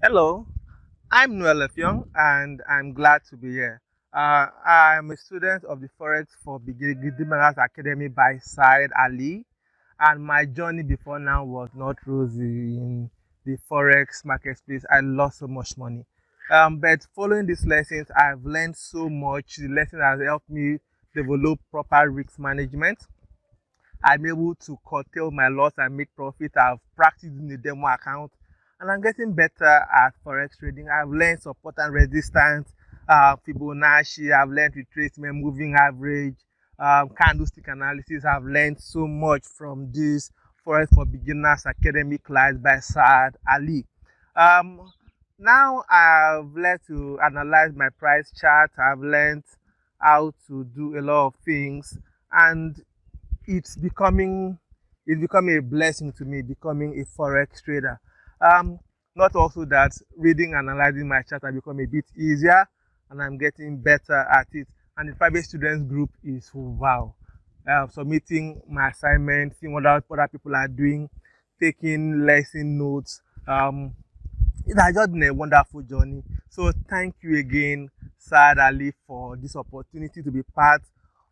Hello, I'm Noel Effiong and I'm glad to be here. I'm a student of the Forex for Beginners Academy by Said Ali, and my journey before now was not rosy in the Forex market space. I lost so much money. But following these lessons, I've learned so much. The lesson has helped me develop proper risk management. I'm able to curtail my loss and make profit. I've practiced in the demo account and I'm getting better at forex trading. I've learned support and resistance, Fibonacci. I've learned retracement, moving average, candlestick analysis. I've learned so much from this Forex for Beginners Academy class by Saad Ali. Um, Now I've learned to analyze my price chart. I've learned how to do a lot of things, and it's becoming it's becoming a blessing to me becoming a forex trader. Um, Not also that reading and analyzing my chart has become a bit easier, and I'm getting better at it. And the private students group is wow. Submitting my assignments, seeing what other people are doing, taking lesson notes. It has just been a wonderful journey. So thank you again, Saad Ali, for this opportunity to be part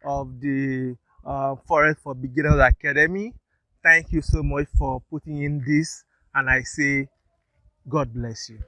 of the Forest for Beginners Academy. Thank you so much for putting in this, and I say, God bless you.